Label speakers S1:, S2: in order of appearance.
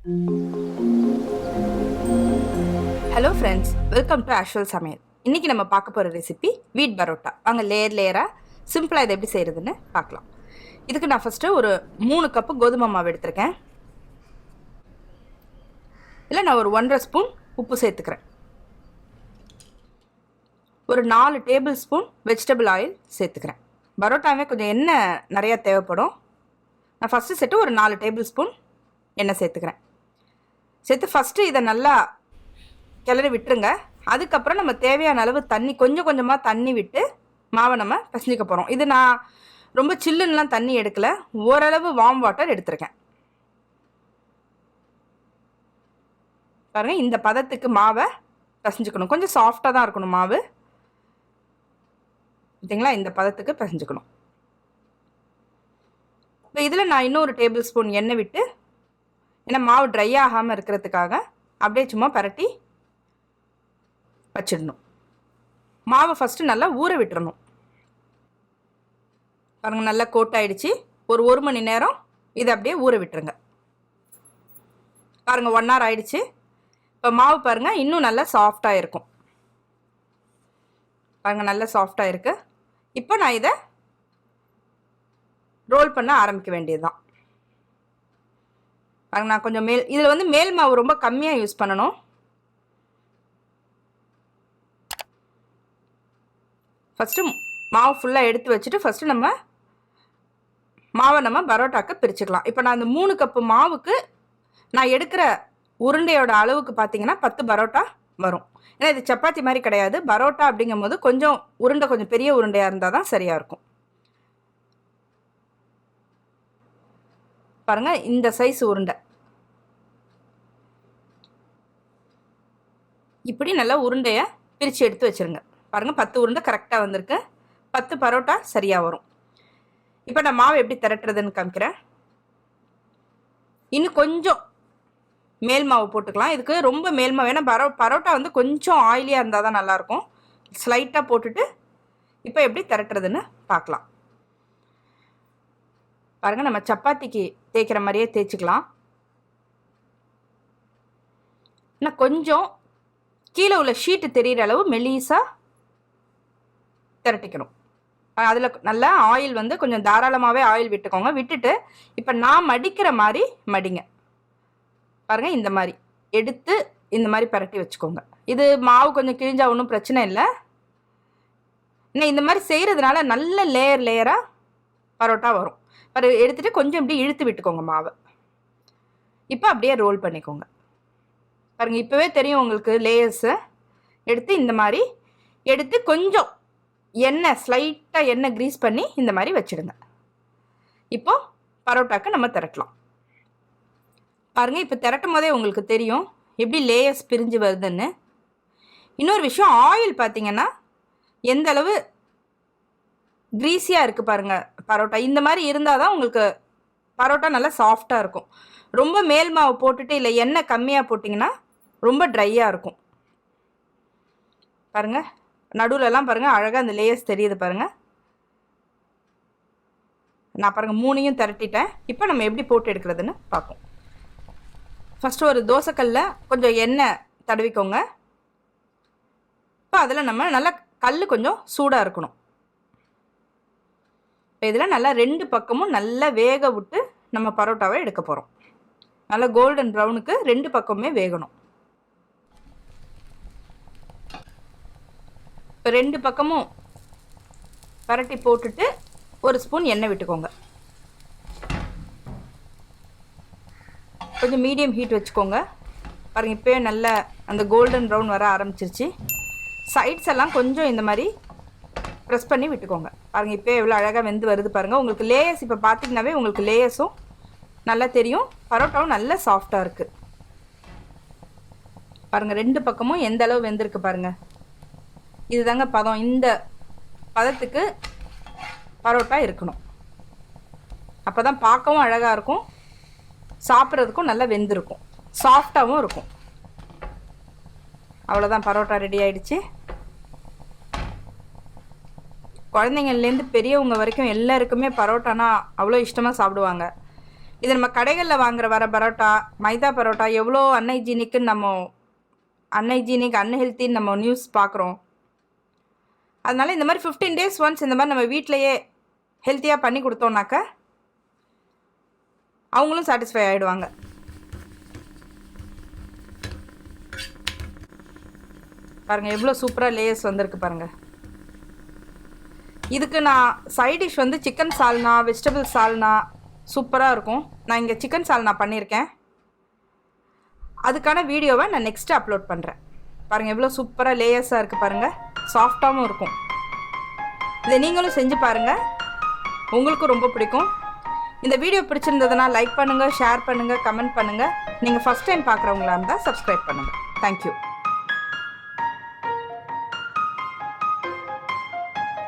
S1: Hello friends, welcome to AshVal சமையல். இன்றைக்கி நம்ம பார்க்க போகிற ரெசிபி வீட் பரோட்டா. வாங்க லேயராக சிம்பிளாக இதை எப்படி செய்கிறதுன்னு பார்க்கலாம். இதுக்கு நான் ஃபஸ்ட்டு ஒரு 3 கப்பு கோதுமை மாவு எடுத்திருக்கேன். இல்லை நான் ஒரு 1.5 ஸ்பூன் உப்பு சேர்த்துக்கிறேன். ஒரு 4 டேபிள் ஸ்பூன் வெஜிடபிள் ஆயில் சேர்த்துக்கிறேன். பரோட்டாவே கொஞ்சம் எண்ணெய் நிறையா தேவைப்படும். நான் ஃபஸ்ட்டு சேர்த்து ஒரு 4 டேபிள் ஸ்பூன் எண்ணெய் சேர்த்துக்கிறேன். சேர்த்து ஃபஸ்ட்டு இதை நல்லா கிளறி விட்டுருங்க. அதுக்கப்புறம் நம்ம தேவையான அளவு தண்ணி கொஞ்சம் கொஞ்சமாக தண்ணி விட்டு மாவை நம்ம பிசைஞ்சிக்க போகிறோம். இது நான் ரொம்ப சில்லுன்னெலாம் தண்ணி எடுக்கலை, ஓரளவு வார்ம் வாட்டர் எடுத்திருக்கேன். பாருங்கள், இந்த பதத்துக்கு மாவை பிசைஞ்சிக்கணும். கொஞ்சம் சாஃப்டாக தான் இருக்கணும் மாவு. பார்த்தீங்களா, இந்த பதத்துக்கு பிசைஞ்சிக்கணும். இப்போ இதில் நான் இன்னொரு டேபிள் ஸ்பூன் எண்ணெய் விட்டு, ஏன்னா மாவு ட்ரை ஆகாமல் இருக்கிறதுக்காக அப்படியே சும்மா பரட்டி வச்சிடணும். மாவை ஃபஸ்ட்டு நல்லா ஊற விட்டுறணும். பாருங்கள், நல்லா கோட் ஆகிடுச்சு. ஒரு 1 மணி நேரம் இதை அப்படியே ஊற விட்டுருங்க. பாருங்கள், 1 hour ஆகிடுச்சு. இப்போ மாவு பாருங்கள் இன்னும் நல்லா சாஃப்டாக இருக்கும். பாருங்கள், நல்லா சாஃப்டாக இருக்குது. இப்போ நான் இதை ரோல் பண்ண ஆரம்பிக்க வேண்டியது தான். பாருங்கள், நான் கொஞ்சம் இதில் வந்து மேல் மாவு ரொம்ப கம்மியாக யூஸ் பண்ணணும். ஃபஸ்ட்டு மாவு ஃபுல்லாக எடுத்து வச்சுட்டு ஃபஸ்ட்டு நம்ம மாவை நம்ம பரோட்டாக்கு பிரிச்சுக்கலாம். இப்போ நான் இந்த 3 கப்பு மாவுக்கு நான் எடுக்கிற உருண்டையோட அளவுக்கு பார்த்தீங்கன்னா 10 பரோட்டா வரும். ஏன்னா இது சப்பாத்தி மாதிரி கிடையாது. பரோட்டா அப்படிங்கும் போது கொஞ்சம் உருண்டை கொஞ்சம் பெரிய உருண்டையாக இருந்தால் தான் சரியாக இருக்கும். பாருங்கள், இந்த சைஸ் உருண்டை இப்படி நல்லா உருண்டையை பிரித்து எடுத்து வச்சுருங்க. பாருங்கள், 10 உருண்டை கரெக்டாக வந்திருக்கு. 10 பரோட்டா சரியாக வரும். இப்போ நான் மாவு எப்படி திரட்டுறதுன்னு காமிக்கிறேன். இன்னும் கொஞ்சம் மேல் மாவு போட்டுக்கலாம். இதுக்கு ரொம்ப மேல் மாவு, ஏன்னா பரோட்டா வந்து கொஞ்சம் ஆயிலியாக இருந்தால் தான் நல்லாயிருக்கும். ஸ்லைட்டாக போட்டுட்டு இப்போ எப்படி திரட்டுறதுன்னு பார்க்கலாம். பாருங்கள், நம்ம சப்பாத்திக்கு தேய்க்கிற மாதிரியே தேய்ச்சிக்கலாம். இன்னும் கொஞ்சம் கீழே உள்ள ஷீட்டு தெரிகிற அளவு மெலிசாக திரட்டிக்கணும். அதில் நல்லா ஆயில் வந்து கொஞ்சம் தாராளமாகவே ஆயில் விட்டுக்கோங்க. விட்டுட்டு இப்போ நான் மடிக்கிற மாதிரி மடிங்க. பாருங்கள், இந்த மாதிரி எடுத்து இந்த மாதிரி பரட்டி வச்சுக்கோங்க. இது மாவு கொஞ்சம் கிழிஞ்சா ஒன்றும் பிரச்சனை இல்லை. இன்னும் இந்த மாதிரி செய்கிறதுனால நல்ல லேயராக பரோட்டா வரும். எடுத்துகிட்டு கொஞ்சம் இப்படி இழுத்து விட்டுக்கோங்க மாவை. இப்போ அப்படியே ரோல் பண்ணிக்கோங்க. பாருங்கள், இப்போவே தெரியும் உங்களுக்கு லேயர்ஸு. எடுத்து இந்த மாதிரி எடுத்து கொஞ்சம் எண்ணெய் ஸ்லைட்டாக எண்ணெய் க்ரீஸ் பண்ணி இந்த மாதிரி வச்சுடுங்க. இப்போது பரோட்டாக்கு நம்ம திரட்டலாம். பாருங்கள், இப்போ திரட்டும் போதே உங்களுக்கு தெரியும் எப்படி லேயர்ஸ் பிரிஞ்சு வருதுன்னு. இன்னொரு விஷயம், ஆயில் பார்த்திங்கன்னா எந்த அளவு க்ரீஸியாக இருக்குது பாருங்கள் பரோட்டா. இந்த மாதிரி இருந்தால் தான் உங்களுக்கு பரோட்டா நல்லா சாஃப்டாக இருக்கும். ரொம்ப மேல் மாவு போட்டுட்டு இல்லை எண்ணெய் கம்மியாக போட்டிங்கன்னா ரொம்ப ட்ரையாக இருக்கும். பாருங்கள், நடுவிலலாம் பாருங்கள் அழகாக அந்த லேயர்ஸ் தெரியுது பாருங்கள். நான் பாருங்கள் 3ஐயும் திரட்டிட்டேன். இப்போ நம்ம எப்படி போட்டு எடுக்கிறதுன்னு பார்ப்போம். ஃபஸ்ட்டு ஒரு தோசைக்கல்ல கொஞ்சம் எண்ணெய் தடவிக்கோங்க. இப்போ அதில் நம்ம நல்லா கல் கொஞ்சம் சூடாக இருக்கணும். இப்போ இதில் நல்லா 2 பக்கமும் நல்லா வேக விட்டு நம்ம பரோட்டாவை எடுக்க போகிறோம். நல்லா கோல்டன் ப்ரௌனுக்கு 2 பக்கமுமே வேகணும். இப்போ 2 பக்கமும் பரட்டி போட்டுட்டு 1 ஸ்பூன் எண்ணெய் விட்டுக்கோங்க. கொஞ்சம் மீடியம் ஹீட் வச்சுக்கோங்க. பாருங்கள், இப்போயே நல்ல அந்த கோல்டன் ப்ரௌன் வர ஆரம்பிச்சிருச்சு. சைட்ஸ் எல்லாம் கொஞ்சம் இந்த மாதிரி ப்ரெஸ் பண்ணி விட்டுக்கோங்க. பாருங்கள், இப்போ எவ்வளோ அழகாக வெந்து வருது பாருங்கள். உங்களுக்கு லேயர்ஸ் இப்போ பார்த்திங்கனாவே உங்களுக்கு லேயர்ஸும் நல்லா தெரியும். பரோட்டாவும் நல்லா சாஃப்டாக இருக்குது. பாருங்கள், 2 பக்கமும் எந்த அளவு வெந்திருக்கு பாருங்கள். இதுதாங்க பதம். இந்த பதத்துக்கு பரோட்டா இருக்கணும். அப்போ தான் பார்க்கவும் அழகாக இருக்கும், சாப்பிட்றதுக்கும் நல்லா வெந்திருக்கும், சாஃப்டாகவும் இருக்கும். அவ்வளோதான், பரோட்டா ரெடி ஆகிடுச்சு. குழந்தைங்கள்லேருந்து பெரியவங்க வரைக்கும் எல்லாருக்குமே பரோட்டானா அவ்வளோ இஷ்டமாக சாப்பிடுவாங்க. இது நம்ம கடைகளில் வாங்குற வர பரோட்டா, மைதா பரோட்டா எவ்வளோ அன்ஹைஜீனிக்குன்னு அன்ஹெல்த்தின்னு நம்ம நியூஸ் பார்க்குறோம். அதனால் இந்த மாதிரி 15 days ஒன்ஸ் இந்த மாதிரி நம்ம வீட்டிலையே ஹெல்த்தியாக பண்ணி கொடுத்தோம்னாக்கா அவங்களும் சாட்டிஸ்ஃபை ஆகிடுவாங்க. பாருங்கள் எவ்வளோ சூப்பராக லேயர்ஸ் வந்திருக்கு பாருங்கள். இதுக்கு நான் சைட் டிஷ் வந்து சிக்கன் சால்னா, வெஜிடபிள் சால்னா சூப்பராக இருக்கும். நான் இங்கே சிக்கன் சால்னா பண்ணியிருக்கேன். அதுக்கான வீடியோவை நான் நெக்ஸ்ட்டு அப்லோட் பண்ணுறேன். பாருங்கள் எவ்வளோ சூப்பராக லேயர்ஸாக இருக்குது பாருங்கள், சாஃப்டாகவும் இருக்கும். இதை நீங்களும் செஞ்சு பாருங்கள், உங்களுக்கும் ரொம்ப பிடிக்கும். இந்த வீடியோ பிடிச்சிருந்ததுன்னா லைக் பண்ணுங்கள், ஷேர் பண்ணுங்கள், கமெண்ட் பண்ணுங்கள். நீங்கள் ஃபஸ்ட் டைம் பார்க்குறவங்களா இருந்தால் சப்ஸ்கிரைப் பண்ணுங்கள். தேங்க்யூ.